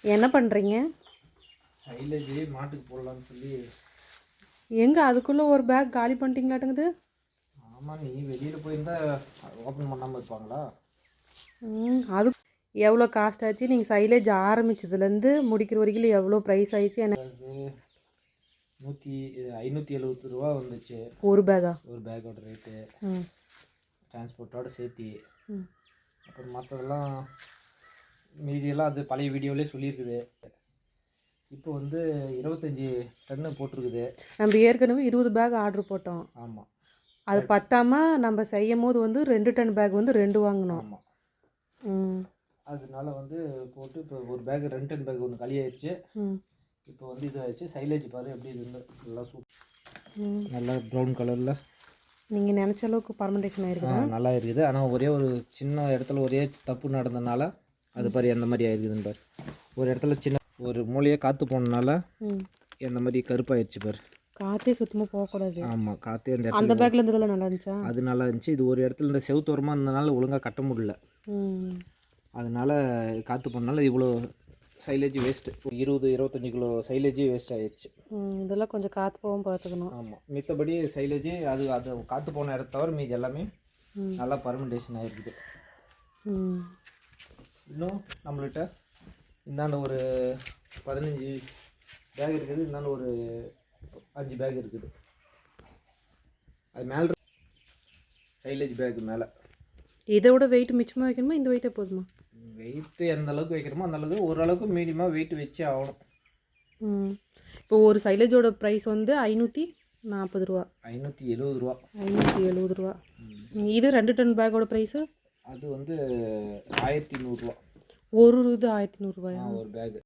என்ன பண்ணுறீங்க? சைலேஜ் மாட்டுக்கு போடலான்னு சொல்லி. எங்கே அதுக்குள்ளே ஒரு பேக் காலி பண்ணிட்டீங்களாட்டுங்குது? ஆமாம், நீ வெளியில் போயிருந்தா ஓப்பன் பண்ணாமல் இருப்பாங்களா? அது எவ்வளோ காஸ்ட் ஆச்சு? நீங்கள் சைலேஜ் ஆரம்பிச்சதுலேருந்து முடிக்கிற வரைக்கும் எவ்வளோ ப்ரைஸ் ஆயிடுச்சு? அது 570 ரூபா வந்துச்சு ஒரு பேக்கா? ஒரு பேக்கோட ரேட்டு, ம் டிரான்ஸ்போர்ட்டோட சேர்த்தி. அப்புறம் மற்றதெல்லாம் மீதியெல்லாம் அது பழைய வீடியோவிலே சொல்லியிருக்குது. இப்போ வந்து 25 டன்னு போட்டிருக்குது. நம்ம ஏற்கனவே 20 பேக் ஆர்டர் போட்டோம். ஆமாம், அது பத்தாமல் நம்ம செய்யும் போது வந்து 2 டன் பேக் வந்து 2 வாங்கினோம். ஆமாம். அதனால வந்து போட்டு இப்போ ஒரு பேக் 2 டன் பேக் ஒன்று காலியாகிடுச்சு. இப்போ வந்து இது ஆயிடுச்சு. சைலேஜ் பாரு எப்படி இருந்து நல்லா நல்லா ப்ரௌன் கலரில் நீங்கள் நினச்ச அளவுக்கு பர்மெண்டேஷன் ஆகிருக்குது. நல்லா இருக்குது. ஆனால் ஒரே ஒரு சின்ன இடத்துல ஒரே தப்பு நடந்ததுனால அது பாரு எந்த மாதிரி ஆயிருக்குதுன்னு பாரு. ஒரு இடத்துல சின்ன ஒரு மூலையே காற்று போனதுனால எந்த மாதிரி கருப்பாயிடுச்சு பாரு. காற்றே சுத்தமாக போகக்கூடாது. ஆமாம், காற்றே அந்த பேக்கில் இருந்ததெல்லாம் நல்லா இருந்துச்சா? அது நல்லா இருந்துச்சு. இது ஒரு இடத்துல இந்த செவுத்தோரமாக இருந்ததுனால ஒழுங்காக கட்ட முடியல. அதனால் காற்று போனதுனால இவ்வளோ சைலேஜ் வேஸ்ட்டு. 20-25 கிலோ சைலேஜே வேஸ்ட் ஆகிடுச்சு. இதெல்லாம் கொஞ்சம் காற்று போகவும் பார்த்துக்கணும். ஆமாம், மித்தபடி சைலேஜ் அது காற்று போன இடத்த தவிர மீது எல்லாமே நல்லா பர்மெண்டேஷன் ஆகிருக்குது. இன்னும் நம்மள்கிட்ட இந்தாண்ட ஒரு 15 பேக் இருக்குது. இந்தாண்ட ஒரு 5 பேக் இருக்குது. அது மேலே சைலேஜ் பேக்கு மேலே. இதை விட வெயிட் மிச்சமாக வைக்கணுமா, இந்த வெயிட்டே போதுமா? வெயிட்டு எந்த அளவுக்கு வைக்கிறோமோ அந்த அளவுக்கு ஓரளவுக்கு மீடியமாக வெயிட் வச்சே ஆகணும். இப்போ ஒரு சைலேஜோட ப்ரைஸ் வந்து 540 ரூபா. 570 ரூபா. 570 ரூபா. இது 2 டன் பேக்கோட ப்ரைஸு அது வந்து 1100 ரூபா. ஒரு இது 1100 ரூபாயா? ஒரு பேக்கு.